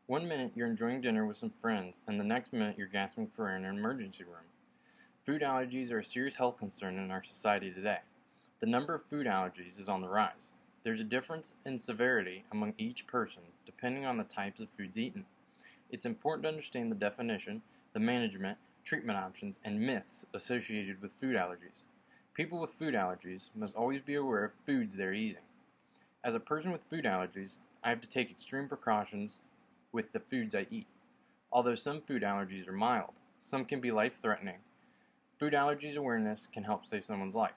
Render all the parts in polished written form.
One minute you're enjoying dinner with some friends, and the next minute you're gasping for air in an emergency room. Food allergies are a serious health concern in our society today. The number of food allergies is on the rise. There's a difference in severity among each person depending on the types of foods eaten. It's important to understand the definition, the management, treatment options, and myths associated with food allergies. People with food allergies must always be aware of foods they're eating. As a person with food allergies, I have to take extreme precautions with the foods I eat. Although some food allergies are mild, some can be life-threatening. Food allergies awareness can help save someone's life.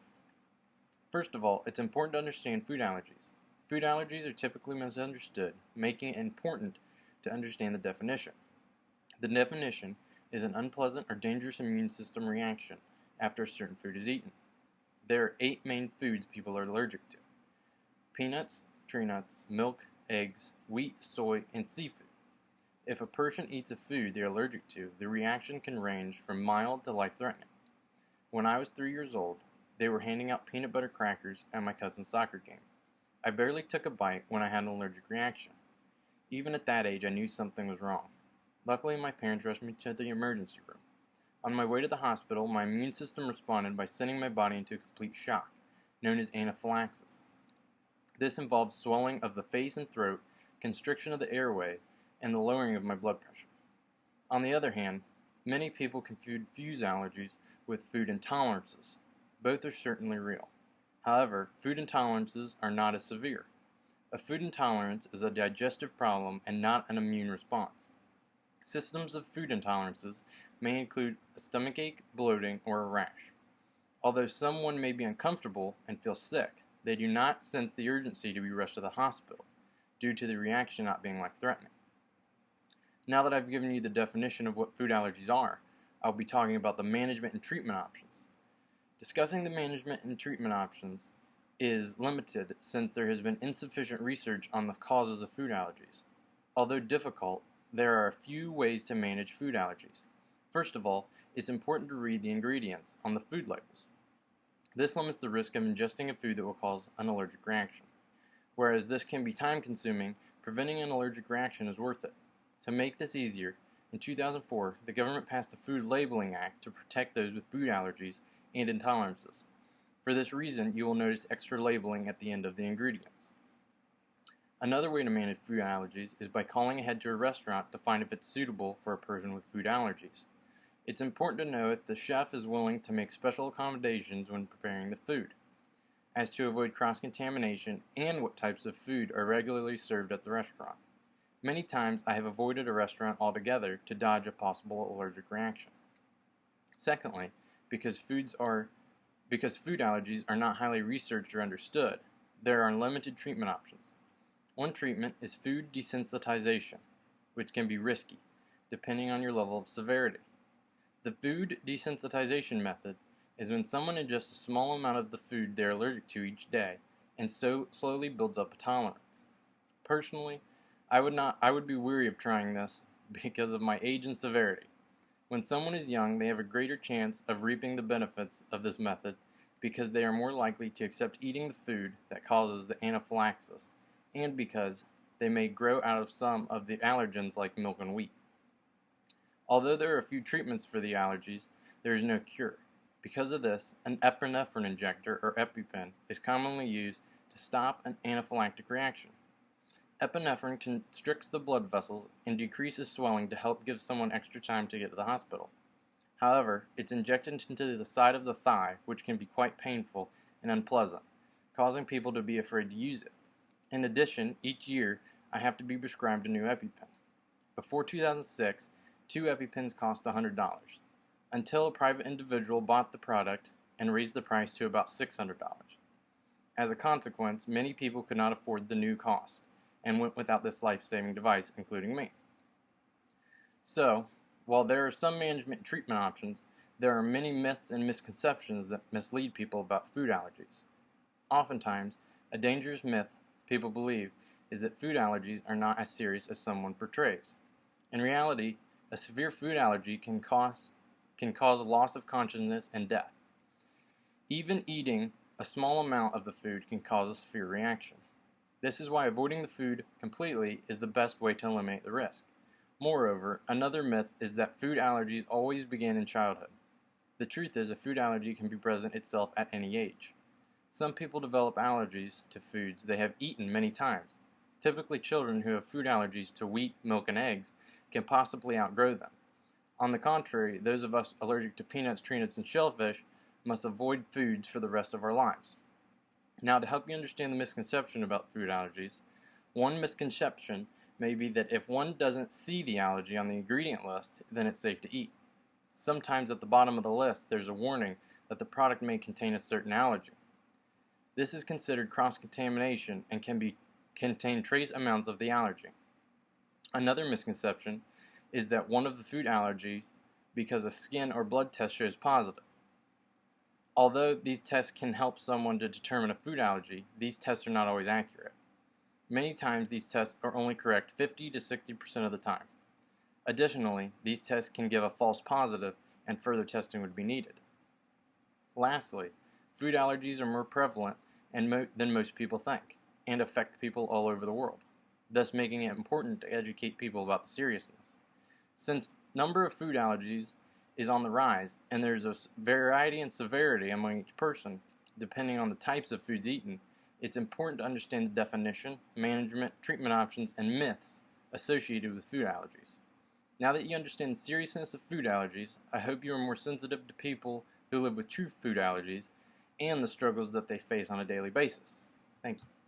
First of all, it's important to understand food allergies. Food allergies are typically misunderstood, making it important to understand the definition. The definition is an unpleasant or dangerous immune system reaction after a certain food is eaten. There are 8 main foods people are allergic to: peanuts, tree nuts, milk, eggs, wheat, soy, and seafood. If a person eats a food they're allergic to, the reaction can range from mild to life-threatening. When I was 3 years old, they were handing out peanut butter crackers at my cousin's soccer game. I barely took a bite when I had an allergic reaction. Even at that age, I knew something was wrong. Luckily, my parents rushed me to the emergency room. On my way to the hospital, my immune system responded by sending my body into a complete shock, known as anaphylaxis. This involves swelling of the face and throat, constriction of the airway, and the lowering of my blood pressure. On the other hand, many people confuse allergies with food intolerances. Both are certainly real. However, food intolerances are not as severe. A food intolerance is a digestive problem and not an immune response. Symptoms of food intolerances may include a stomachache, bloating, or a rash. Although someone may be uncomfortable and feel sick, they do not sense the urgency to be rushed to the hospital due to the reaction not being life-threatening. Now that I've given you the definition of what food allergies are, I'll be talking about the management and treatment options. Discussing the management and treatment options is limited since there has been insufficient research on the causes of food allergies. Although difficult, there are a few ways to manage food allergies. First of all, it's important to read the ingredients on the food labels. This limits the risk of ingesting a food that will cause an allergic reaction. Whereas this can be time-consuming, preventing an allergic reaction is worth it. To make this easier, in 2004, the government passed the Food Labeling Act to protect those with food allergies and intolerances. For this reason, you will notice extra labeling at the end of the ingredients. Another way to manage food allergies is by calling ahead to a restaurant to find if it's suitable for a person with food allergies. It's important to know if the chef is willing to make special accommodations when preparing the food, as to avoid cross-contamination and what types of food are regularly served at the restaurant. Many times I have avoided a restaurant altogether to dodge a possible allergic reaction. Secondly, because food allergies are not highly researched or understood, there are limited treatment options. One treatment is food desensitization, which can be risky, depending on your level of severity. The food desensitization method is when someone ingests a small amount of the food they are allergic to each day, and so slowly builds up a tolerance. Personally, I would be weary of trying this because of my age and severity. When someone is young, they have a greater chance of reaping the benefits of this method because they are more likely to accept eating the food that causes the anaphylaxis, and because they may grow out of some of the allergens like milk and wheat. Although there are a few treatments for the allergies, there is no cure. Because of this, an epinephrine injector or EpiPen is commonly used to stop an anaphylactic reaction. Epinephrine constricts the blood vessels and decreases swelling to help give someone extra time to get to the hospital. However, it's injected into the side of the thigh, which can be quite painful and unpleasant, causing people to be afraid to use it. In addition, each year I have to be prescribed a new EpiPen. Before 2006, 2 EpiPens cost $100, until a private individual bought the product and raised the price to about $600. As a consequence, many people could not afford the new cost and went without this life-saving device, including me. So, while there are some management and treatment options, there are many myths and misconceptions that mislead people about food allergies. Oftentimes, a dangerous myth people believe is that food allergies are not as serious as someone portrays. In reality, a severe food allergy can cause loss of consciousness and death. Even eating a small amount of the food can cause a severe reaction. This is why avoiding the food completely is the best way to eliminate the risk. Moreover, another myth is that food allergies always begin in childhood. The truth is, a food allergy can be present itself at any age. Some people develop allergies to foods they have eaten many times. Typically, children who have food allergies to wheat, milk, and eggs can possibly outgrow them. On the contrary, those of us allergic to peanuts, tree nuts, and shellfish must avoid foods for the rest of our lives. Now, to help you understand the misconception about food allergies, one misconception may be that if one doesn't see the allergy on the ingredient list, then it's safe to eat. Sometimes at the bottom of the list, there's a warning that the product may contain a certain allergy. This is considered cross-contamination and can contain trace amounts of the allergy. Another misconception is that one of the food allergy because a skin or blood test shows positive. Although these tests can help someone to determine a food allergy, these tests are not always accurate. Many times these tests are only correct 50 to 60% of the time. Additionally, these tests can give a false positive and further testing would be needed. Lastly, food allergies are more prevalent than most people think and affect people all over the world, thus making it important to educate people about the seriousness. Since number of food allergies is on the rise and there's a variety and severity among each person depending on the types of foods eaten, it's important to understand the definition, management, treatment options, and myths associated with food allergies. Now that you understand the seriousness of food allergies, I hope you are more sensitive to people who live with true food allergies and the struggles that they face on a daily basis. Thank you.